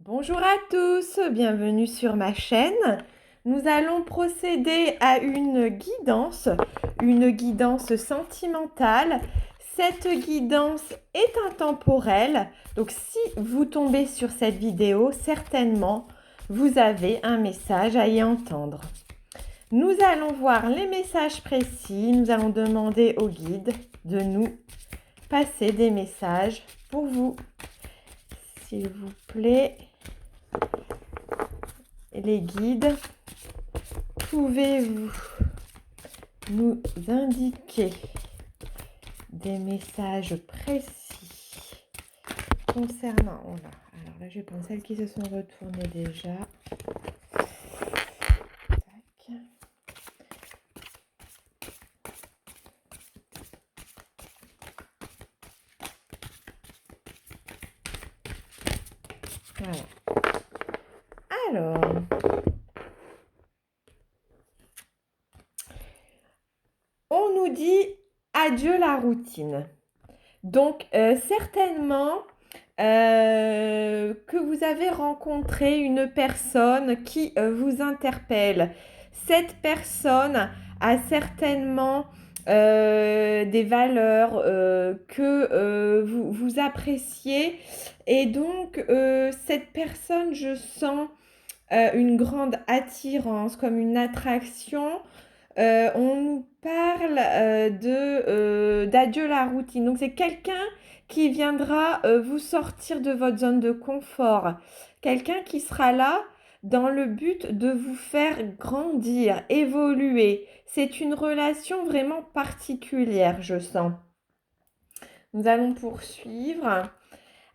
Bonjour à tous, bienvenue sur ma chaîne. Nous allons procéder à une guidance sentimentale. Cette guidance est intemporelle, donc si vous tombez sur cette vidéo, certainement vous avez un message à y entendre. Nous allons voir les messages précis, nous allons demander au guide de nous passer des messages pour vous. S'il vous plaît, les guides, pouvez-vous nous indiquer des messages précis concernant... Oh là, alors là, je vais prendre celles qui se sont retournées déjà. Tac. Voilà. Alors, on nous dit adieu la routine. Donc, certainement que vous avez rencontré une personne qui vous interpelle. Cette personne a certainement des valeurs que vous appréciez. Et donc, cette personne, je sens une grande attirance, comme une attraction. On nous parle d'adieu la routine. Donc, c'est quelqu'un qui viendra vous sortir de votre zone de confort. Quelqu'un qui sera là dans le but de vous faire grandir, évoluer. C'est une relation vraiment particulière, je sens. Nous allons poursuivre.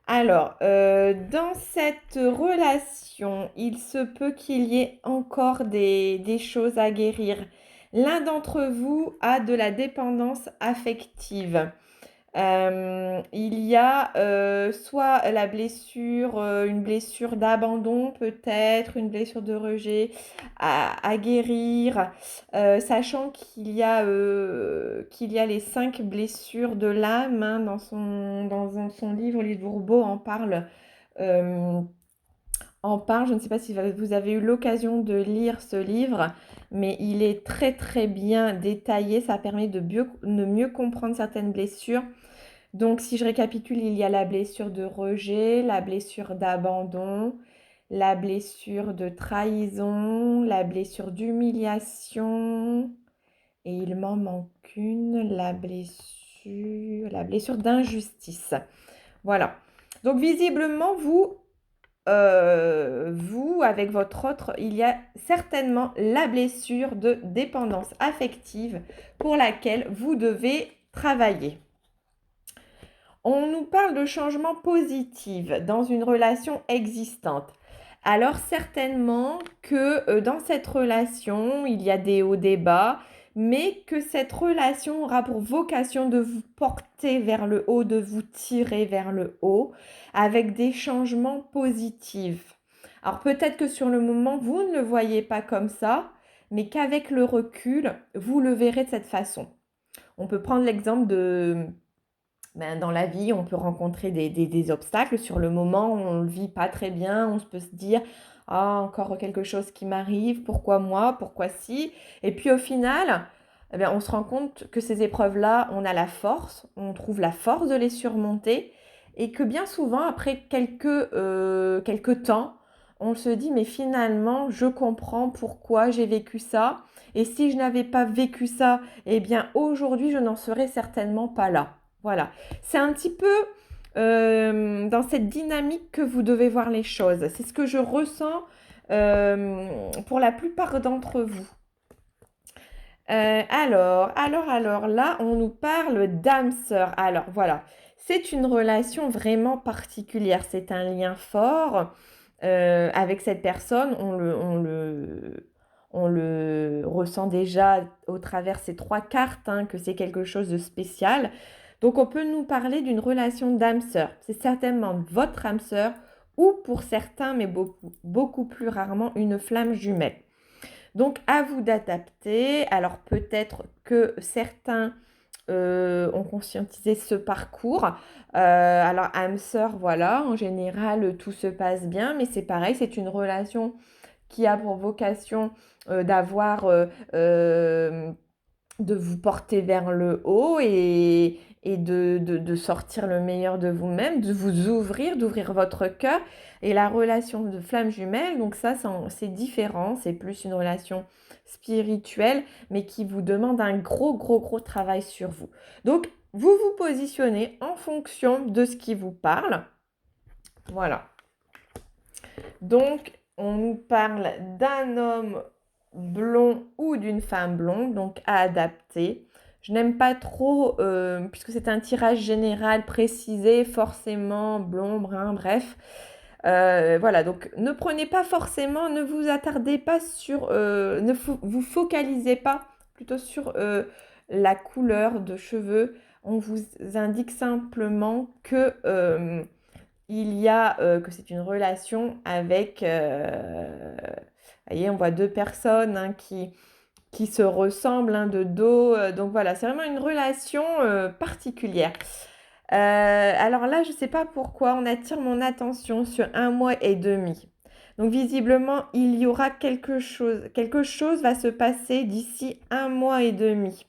Alors, dans cette relation, il se peut qu'il y ait encore des choses à guérir. L'un d'entre vous a de la dépendance affective. Il y a soit la blessure, une blessure d'abandon peut-être, une blessure de rejet à guérir, sachant qu'il y a les 5 blessures de l'âme, hein, dans son livre, Lise Bourbeau en parle. Je ne sais pas si vous avez eu l'occasion de lire ce livre, mais il est très très bien détaillé. Ça permet de mieux comprendre certaines blessures. Donc, si je récapitule, il y a la blessure de rejet, la blessure d'abandon, la blessure de trahison, la blessure d'humiliation, et il m'en manque une, la blessure d'injustice. Voilà. Donc, visiblement, vous, avec votre autre, il y a certainement la blessure de dépendance affective pour laquelle vous devez travailler. On nous parle de changement positif dans une relation existante. Alors certainement que dans cette relation, il y a des hauts, des bas, mais que cette relation aura pour vocation de vous porter vers le haut, de vous tirer vers le haut, avec des changements positifs. Alors peut-être que sur le moment, vous ne le voyez pas comme ça, mais qu'avec le recul, vous le verrez de cette façon. On peut prendre l'exemple dans la vie, on peut rencontrer des obstacles. Sur le moment, on ne le vit pas très bien. On peut se dire, ah, encore quelque chose qui m'arrive. Pourquoi moi? Pourquoi si? Et puis au final, eh bien, on se rend compte que ces épreuves-là, on a la force. On trouve la force de les surmonter. Et que bien souvent, après quelques temps, on se dit, mais finalement, je comprends pourquoi j'ai vécu ça. Et si je n'avais pas vécu ça, eh bien, aujourd'hui, je n'en serais certainement pas là. Voilà. C'est un petit peu dans cette dynamique que vous devez voir les choses. C'est ce que je ressens pour la plupart d'entre vous. Alors, là, on nous parle d'âme sœur. Alors, voilà. C'est une relation vraiment particulière. C'est un lien fort avec cette personne. On le ressent déjà au travers ces 3 cartes, hein, que c'est quelque chose de spécial. Donc, on peut nous parler d'une relation d'âme sœur. C'est certainement votre âme sœur ou pour certains, mais beaucoup plus rarement, une flamme jumelle. Donc, à vous d'adapter. Alors, peut-être que certains ont conscientisé ce parcours. Alors, âme sœur, voilà, en général, tout se passe bien, mais c'est pareil, c'est une relation qui a pour vocation d'avoir de vous porter vers le haut et de sortir le meilleur de vous-même, de vous ouvrir, d'ouvrir votre cœur. Et la relation de flamme jumelle, donc ça, c'est différent, c'est plus une relation spirituelle, mais qui vous demande un gros, gros, gros travail sur vous. Donc, vous vous positionnez en fonction de ce qui vous parle. Voilà. Donc, on nous parle d'un homme blond ou d'une femme blonde, donc à adapter. Je n'aime pas trop, puisque c'est un tirage général précisé, forcément blond, brun, bref. Voilà, donc ne prenez pas forcément, ne vous attardez pas sur, vous focalisez pas plutôt sur la couleur de cheveux. On vous indique simplement que il y a que c'est une relation avec, vous voyez, on voit deux personnes hein, qui se ressemblent hein, de dos. Donc voilà, c'est vraiment une relation particulière. Alors là, je ne sais pas pourquoi on attire mon attention sur 1 mois et demi. Donc visiblement, il y aura quelque chose. Quelque chose va se passer d'ici 1 mois et demi.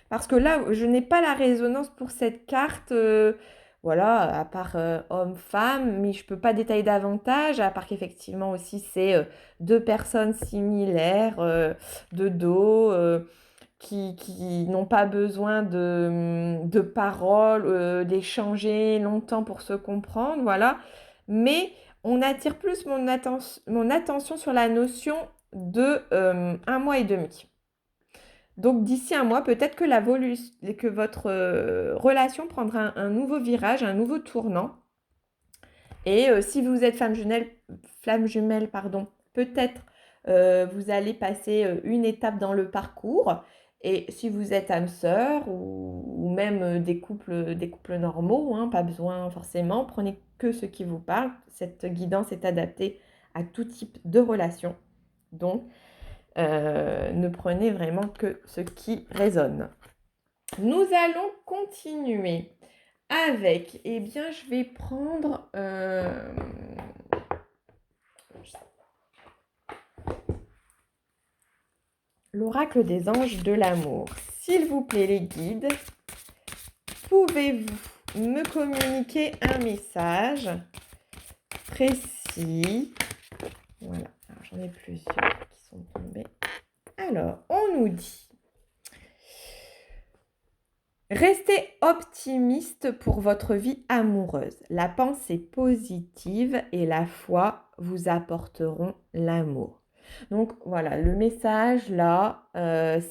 Parce que là, je n'ai pas la résonance pour cette carte, voilà, à part homme-femme, mais je ne peux pas détailler davantage, à part qu'effectivement aussi c'est deux personnes similaires de dos qui n'ont pas besoin de paroles, d'échanger longtemps pour se comprendre, voilà. Mais on attire plus mon attention sur la notion de 1 mois et demi. Donc d'ici un mois, peut-être que votre relation prendra un nouveau virage, un nouveau tournant. Et si vous êtes flamme jumelle, pardon, peut-être vous allez passer une étape dans le parcours. Et si vous êtes âme sœur ou même des couples normaux, hein, pas besoin forcément, prenez que ce qui vous parle. Cette guidance est adaptée à tout type de relation. Donc, ne prenez vraiment que ce qui résonne. Nous allons continuer avec, eh bien, je vais prendre l'oracle des anges de l'amour. S'il vous plaît, les guides, pouvez-vous me communiquer un message précis? Voilà, j'en ai plusieurs qui sont tombés. Alors, on nous dit restez optimiste pour votre vie amoureuse. La pensée positive et la foi vous apporteront l'amour. Donc voilà, le message là,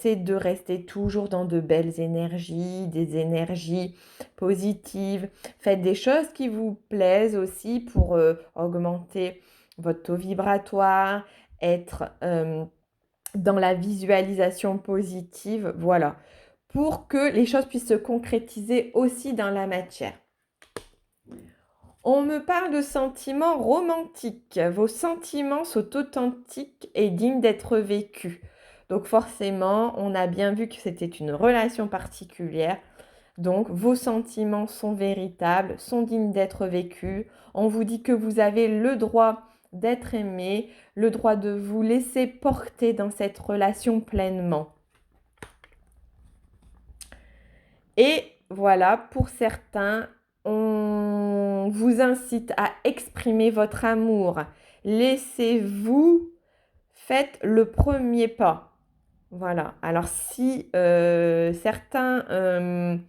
c'est de rester toujours dans de belles énergies, des énergies positives. Faites des choses qui vous plaisent aussi pour augmenter votre taux vibratoire, être dans la visualisation positive. Voilà, pour que les choses puissent se concrétiser aussi dans la matière. On me parle de sentiments romantiques. Vos sentiments sont authentiques et dignes d'être vécus. Donc forcément, on a bien vu que c'était une relation particulière. Donc vos sentiments sont véritables, sont dignes d'être vécus. On vous dit que vous avez le droit d'être aimé, le droit de vous laisser porter dans cette relation pleinement. Et voilà, pour certains, on vous incite à exprimer votre amour. Laissez-vous, faites le premier pas. Voilà. Alors si certains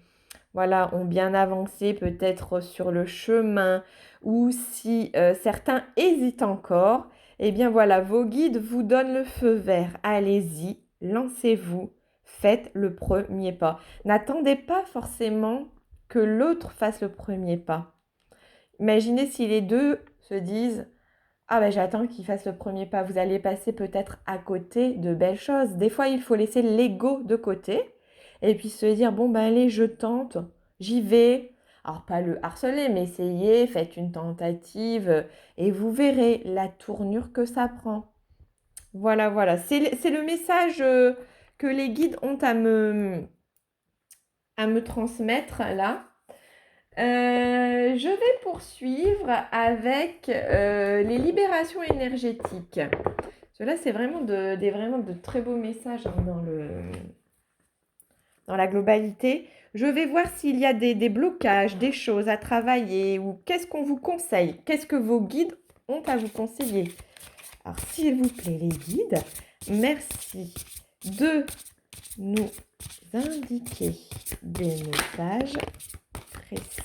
voilà, ont bien avancé peut-être sur le chemin ou si certains hésitent encore, eh bien voilà, vos guides vous donnent le feu vert. Allez-y, lancez-vous. Faites le premier pas. N'attendez pas forcément que l'autre fasse le premier pas. Imaginez si les deux se disent « Ah ben j'attends qu'il fasse le premier pas ». Vous allez passer peut-être à côté de belles choses. Des fois, il faut laisser l'ego de côté et puis se dire « Bon ben allez, je tente, j'y vais ». Alors pas le harceler, mais essayez, faites une tentative et vous verrez la tournure que ça prend. Voilà, voilà. C'est le message que les guides ont à me transmettre là. Je vais poursuivre avec les libérations énergétiques. Cela, c'est vraiment de très beaux messages hein, dans la globalité. Je vais voir s'il y a des blocages, des choses à travailler ou qu'est-ce qu'on vous conseille, qu'est-ce que vos guides ont à vous conseiller. Alors, s'il vous plaît, les guides, merci de nous indiquer des messages précis.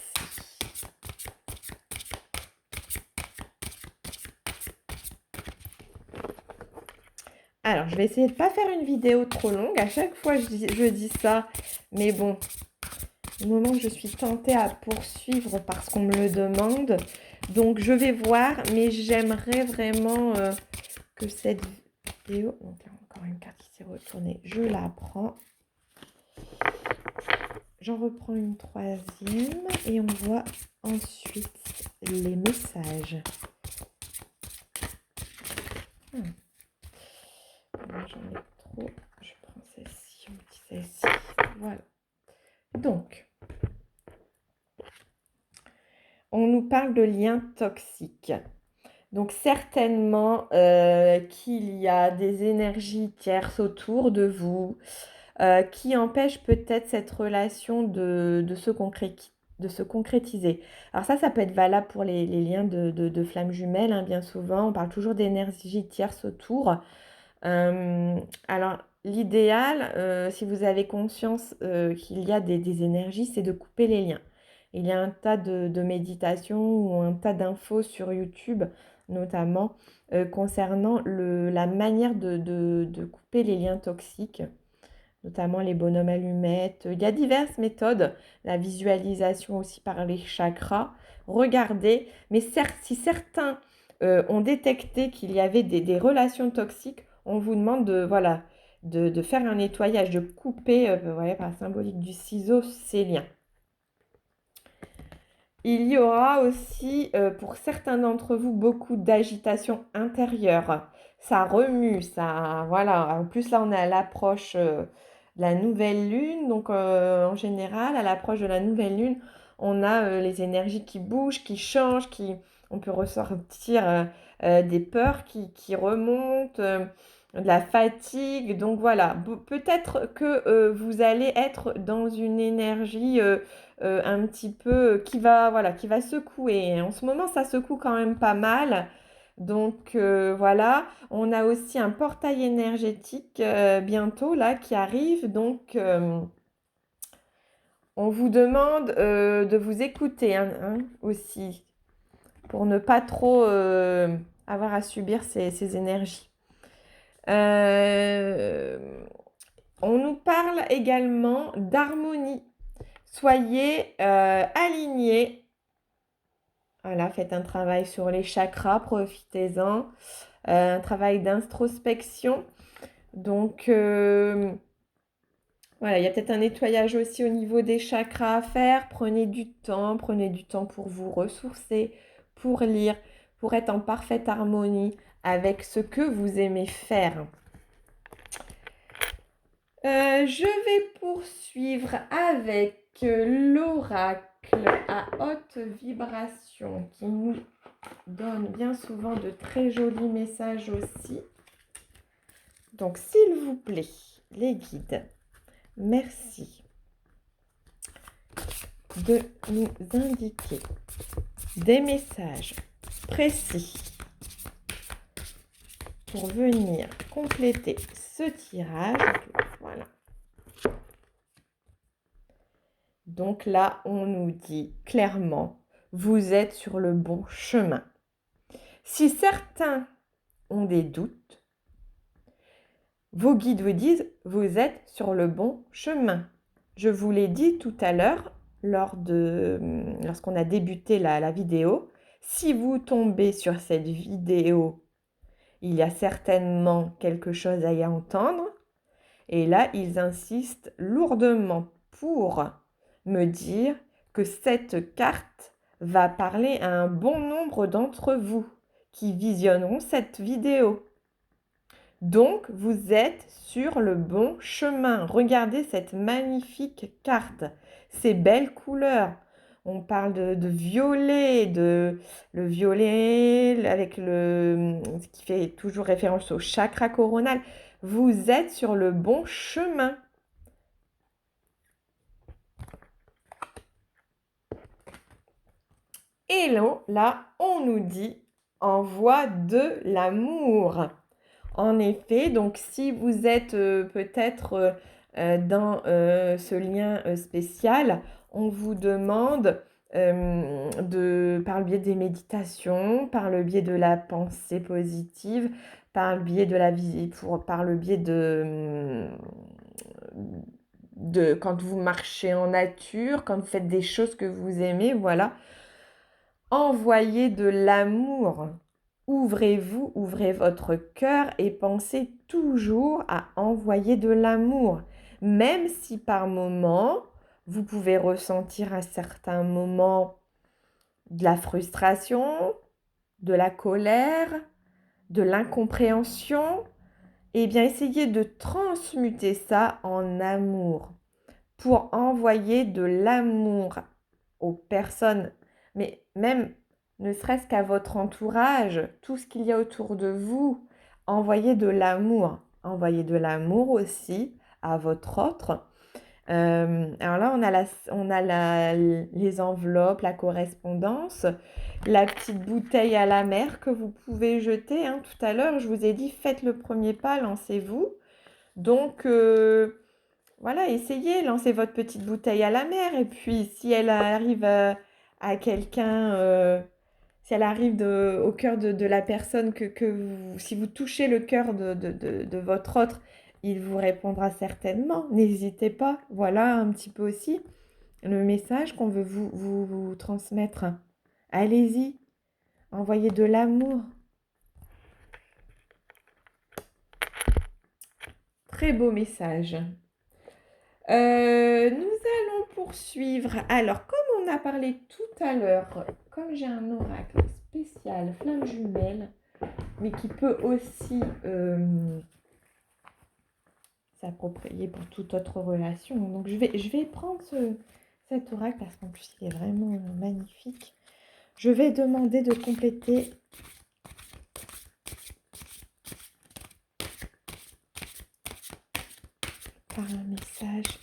Alors, je vais essayer de ne pas faire une vidéo trop longue. À chaque fois, je dis ça. Mais bon, au moment où je suis tentée à poursuivre parce qu'on me le demande. Donc, je vais voir. Mais j'aimerais vraiment que cette vidéo... Donc, là, encore une carte qui s'est retournée. Je la prends. J'en reprends une troisième. Et on voit ensuite les messages. J'en ai trop. Je prends celle-ci, on dit celle-ci. Voilà. Donc, on nous parle de liens toxiques. Donc, certainement qu'il y a des énergies tierces autour de vous qui empêchent peut-être cette relation de se concrétiser. Alors ça peut être valable pour les liens de flammes jumelles, hein, bien souvent. On parle toujours d'énergie tierce autour. Alors, l'idéal, si vous avez conscience qu'il y a des énergies, c'est de couper les liens. Il y a un tas de méditations ou un tas d'infos sur YouTube, notamment, concernant la manière de couper les liens toxiques, notamment les bonhommes allumettes. Il y a diverses méthodes, la visualisation aussi par les chakras. Regardez, mais si certains ont détecté qu'il y avait des relations toxiques, on vous demande de faire un nettoyage, de couper, voilà, par la symbolique du ciseau, ces liens. Il y aura aussi, pour certains d'entre vous, beaucoup d'agitation intérieure. Ça remue, ça, voilà. En plus, là, on est à l'approche de la nouvelle lune. Donc, en général, à l'approche de la nouvelle lune, on a les énergies qui bougent, qui changent, on peut ressortir des peurs qui remontent, de la fatigue. Donc, voilà. Peut-être que vous allez être dans une énergie... un petit peu qui va secouer. En ce moment, ça secoue quand même pas mal. Donc voilà, on a aussi un portail énergétique bientôt là qui arrive. Donc on vous demande de vous écouter hein, aussi pour ne pas trop avoir à subir ces énergies. On nous parle également d'harmonie. Soyez alignés. Voilà, faites un travail sur les chakras, profitez-en. Un travail d'introspection. Donc, voilà, il y a peut-être un nettoyage aussi au niveau des chakras à faire. Prenez du temps pour vous ressourcer, pour lire, pour être en parfaite harmonie avec ce que vous aimez faire. Je vais poursuivre avec l'oracle à haute vibration qui nous donne bien souvent de très jolis messages aussi. Donc, s'il vous plaît, les guides, merci de nous indiquer des messages précis pour venir compléter ce tirage. Voilà. Donc là, on nous dit clairement, vous êtes sur le bon chemin. Si certains ont des doutes, vos guides vous disent, vous êtes sur le bon chemin. Je vous l'ai dit tout à l'heure, lorsqu'on a débuté la vidéo, si vous tombez sur cette vidéo, il y a certainement quelque chose à y entendre. Et là, ils insistent lourdement pour me dire que cette carte va parler à un bon nombre d'entre vous qui visionneront cette vidéo. Donc, vous êtes sur le bon chemin. Regardez cette magnifique carte, ces belles couleurs. On parle de violet, le violet avec ce qui fait toujours référence au chakra coronal. Vous êtes sur le bon chemin. Et là, on nous dit envoie de l'amour. En effet, donc si vous êtes peut-être dans ce lien spécial, on vous demande par le biais des méditations, par le biais de la pensée positive, par le biais de par le biais de quand vous marchez en nature, quand vous faites des choses que vous aimez, voilà. Envoyez de l'amour. Ouvrez-vous, ouvrez votre cœur et pensez toujours à envoyer de l'amour. Même si par moment, vous pouvez ressentir à certains moments de la frustration, de la colère, de l'incompréhension, eh bien essayez de transmuter ça en amour pour envoyer de l'amour aux personnes, mais même ne serait-ce qu'à votre entourage, tout ce qu'il y a autour de vous, envoyez de l'amour. Envoyez de l'amour aussi à votre autre. Alors là, on a les enveloppes, la correspondance, la petite bouteille à la mer que vous pouvez jeter. Hein. Tout à l'heure, je vous ai dit, faites le premier pas, lancez-vous. Donc, voilà, essayez, lancez votre petite bouteille à la mer. Et puis, si elle arrive à quelqu'un, si elle arrive au cœur de la personne si vous touchez le cœur de votre autre, il vous répondra certainement. N'hésitez pas. Voilà un petit peu aussi le message qu'on veut vous transmettre. Allez-y, envoyez de l'amour. Très beau message. Nous allons poursuivre. Alors, comme on a parlé tout à l'heure, comme j'ai un oracle spécial, flamme jumelle, mais qui peut aussi s'approprier pour toute autre relation. Donc, je vais prendre cet oracle parce qu'en plus, il est vraiment magnifique. Je vais demander de compléter par un message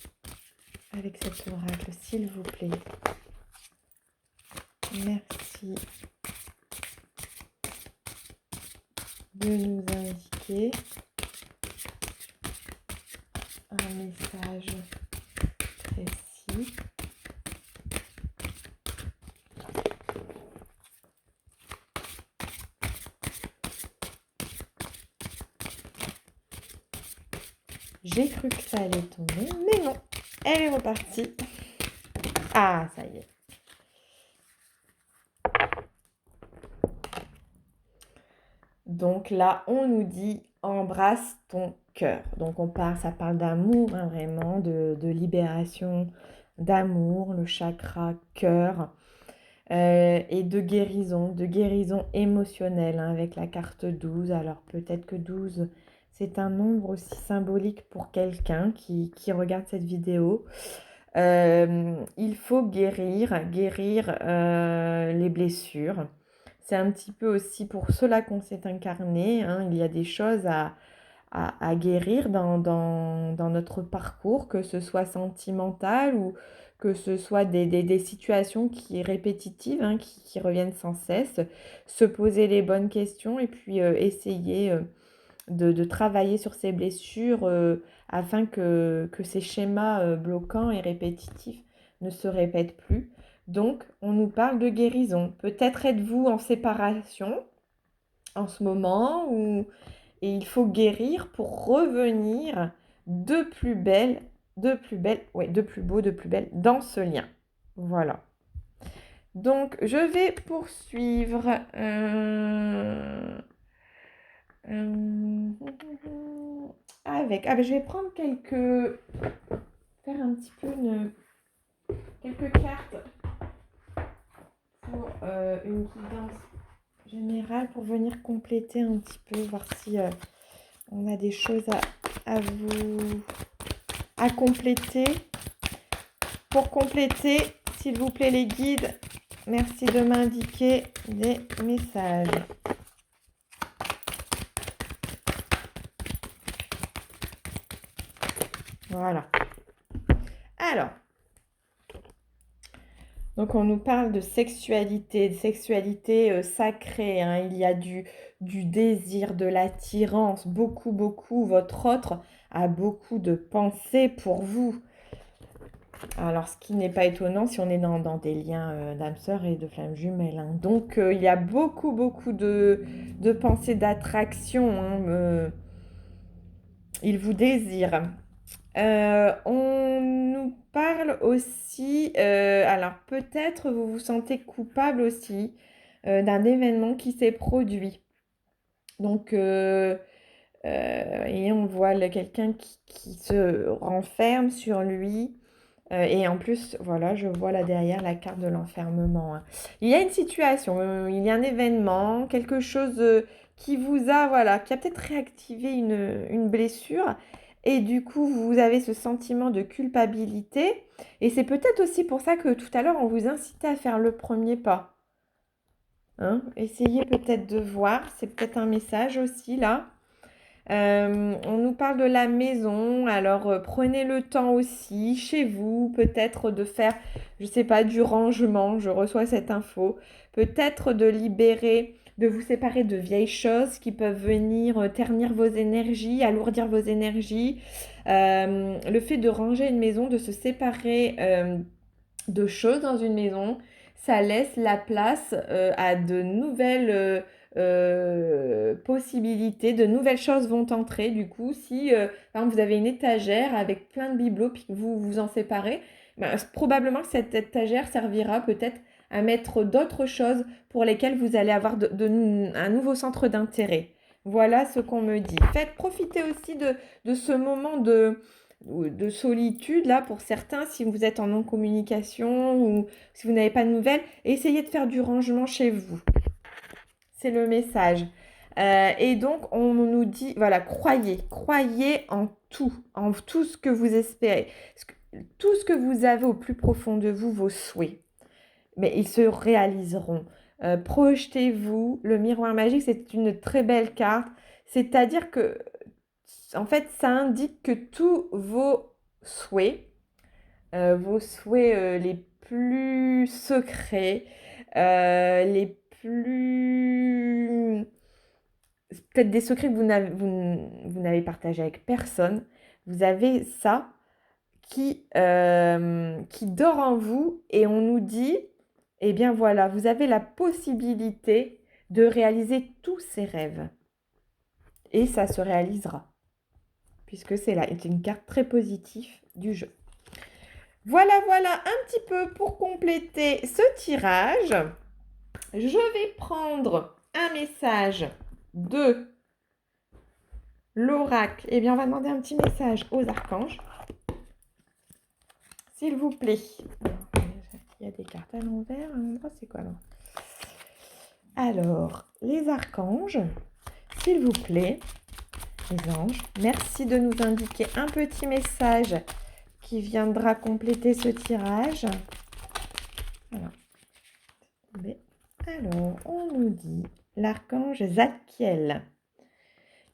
avec cet oracle, s'il vous plaît. Merci de nous indiquer un message précis. J'ai cru que ça allait tomber, mais non, elle est repartie. Ah, ça y est. Donc là, on nous dit embrasse ton cœur. Donc ça parle d'amour, hein, vraiment, de libération, d'amour, le chakra cœur, et de guérison émotionnelle, hein, avec la carte 12. Alors peut-être que 12, c'est un nombre aussi symbolique pour quelqu'un qui regarde cette vidéo. Il faut guérir les blessures. C'est un petit peu aussi pour cela qu'on s'est incarné. Hein. Il y a des choses à guérir dans notre parcours, que ce soit sentimental ou que ce soit des situations qui répétitives, hein, qui reviennent sans cesse. Se poser les bonnes questions et puis essayer de travailler sur ces blessures afin que ces schémas bloquants et répétitifs ne se répètent plus. Donc, on nous parle de guérison. Peut-être êtes-vous en séparation en ce moment et il faut guérir pour revenir de plus beau, de plus belle dans ce lien. Voilà. Donc, je vais poursuivre. Je vais prendre faire un petit peu quelques cartes pour une guidance générale pour venir compléter un petit peu, voir si On a des choses à compléter. Pour compléter, s'il vous plaît, les guides, merci de m'indiquer des messages. Voilà. Alors, donc on nous parle de sexualité sacrée, hein. Il y a du désir, de l'attirance, beaucoup, beaucoup. Votre autre a beaucoup de pensées pour vous. Alors, ce qui n'est pas étonnant si on est dans des liens d'âme sœur et de flammes jumelles, hein. Donc, il y a beaucoup, beaucoup de pensées d'attraction, hein. Il vous désire. On nous parle aussi, alors peut-être vous vous sentez coupable aussi d'un événement qui s'est produit. Donc, et on voit quelqu'un qui se renferme sur lui. Et en plus, voilà, je vois là derrière la carte de l'enfermement, hein. Il y a une situation, il y a un événement, quelque chose qui vous a, voilà, qui a peut-être réactivé une blessure. Et du coup, vous avez ce sentiment de culpabilité. Et c'est peut-être aussi pour ça que tout à l'heure, on vous incitait à faire le premier pas, hein. Essayez peut-être de voir, c'est peut-être un message aussi là. On nous parle de la maison, alors prenez le temps aussi, chez vous, peut-être de faire, je sais pas, du rangement, je reçois cette info, peut-être de libérer, de vous séparer de vieilles choses qui peuvent venir ternir vos énergies, alourdir vos énergies. Le fait de ranger une maison, de se séparer de choses dans une maison, ça laisse la place à de nouvelles possibilités, de nouvelles choses vont entrer. Du coup, si par exemple, vous avez une étagère avec plein de bibelots puis que vous vous en séparez, ben, probablement que cette étagère servira peut-être à mettre d'autres choses pour lesquelles vous allez avoir un nouveau centre d'intérêt. Voilà ce qu'on me dit. Faites profiter aussi de ce moment de solitude là pour certains si vous êtes en non-communication ou si vous n'avez pas de nouvelles. Essayez de faire du rangement chez vous. C'est le message. Et donc, on nous dit, voilà, croyez en tout ce que vous espérez, tout ce que vous avez au plus profond de vous, vos souhaits. Mais ils se réaliseront. Projetez-vous. Le miroir magique, c'est une très belle carte. C'est-à-dire que, en fait, ça indique que tous vos souhaits les plus secrets, les plus... peut-être des secrets que vous n'avez partagé avec personne. Vous avez ça qui dort en vous et on nous dit, eh bien voilà, vous avez la possibilité de réaliser tous ces rêves. Et ça se réalisera, puisque c'est une carte très positive du jeu. Voilà, un petit peu pour compléter ce tirage. Je vais prendre un message de l'oracle. Eh bien, on va demander un petit message aux archanges. S'il vous plaît. Il y a des cartes à l'envers. À l'endroit, c'est quoi là? Alors, les archanges, s'il vous plaît, les anges, merci de nous indiquer un petit message qui viendra compléter ce tirage. Voilà. Alors, on nous dit l'archange Zadkiel.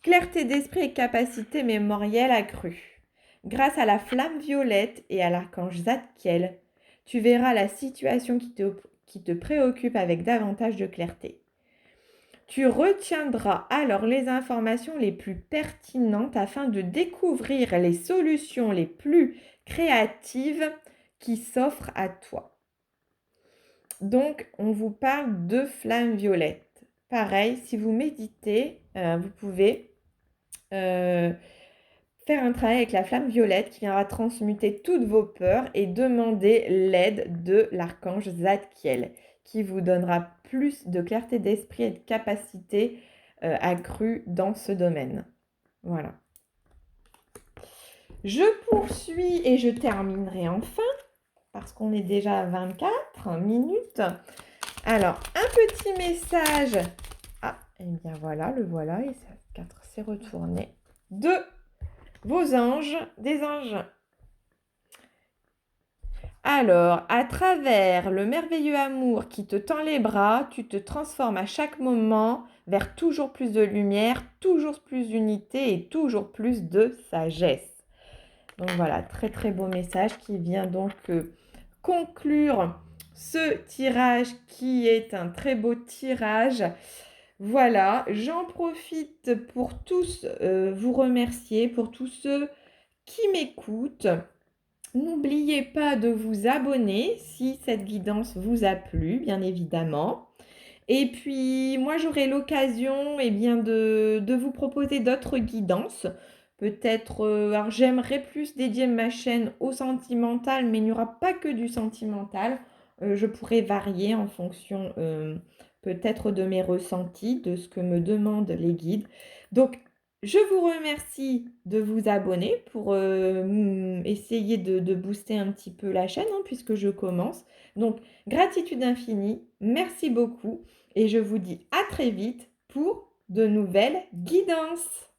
Clarté d'esprit et capacité mémorielle accrue. Grâce à la flamme violette et à l'archange Zadkiel, tu verras la situation qui te préoccupe avec davantage de clarté. Tu retiendras alors les informations les plus pertinentes afin de découvrir les solutions les plus créatives qui s'offrent à toi. Donc, on vous parle de flamme violette. Pareil, si vous méditez, vous pouvez faire un travail avec la flamme violette qui viendra transmuter toutes vos peurs et demander l'aide de l'archange Zadkiel qui vous donnera plus de clarté d'esprit et de capacité accrue dans ce domaine. Voilà. Je poursuis et je terminerai enfin parce qu'on est déjà à 24 minutes. Alors, un petit message. Ah, et bien voilà, et 4 s'est retourné. de vos anges, des anges. Alors, à travers le merveilleux amour qui te tend les bras, tu te transformes à chaque moment vers toujours plus de lumière, toujours plus d'unité et toujours plus de sagesse. Donc voilà, très très beau message qui vient donc conclure ce tirage qui est un très beau tirage. Voilà, j'en profite pour tous vous remercier, pour tous ceux qui m'écoutent. N'oubliez pas de vous abonner si cette guidance vous a plu, bien évidemment. Et puis, moi, j'aurai l'occasion bien, de vous proposer d'autres guidances. Peut-être, alors j'aimerais plus dédier ma chaîne au sentimental, mais il n'y aura pas que du sentimental. Je pourrais varier en fonction peut-être de mes ressentis, de ce que me demandent les guides. Donc, je vous remercie de vous abonner pour essayer de booster un petit peu la chaîne, hein, puisque je commence. Donc, gratitude infinie, merci beaucoup et je vous dis à très vite pour de nouvelles guidances.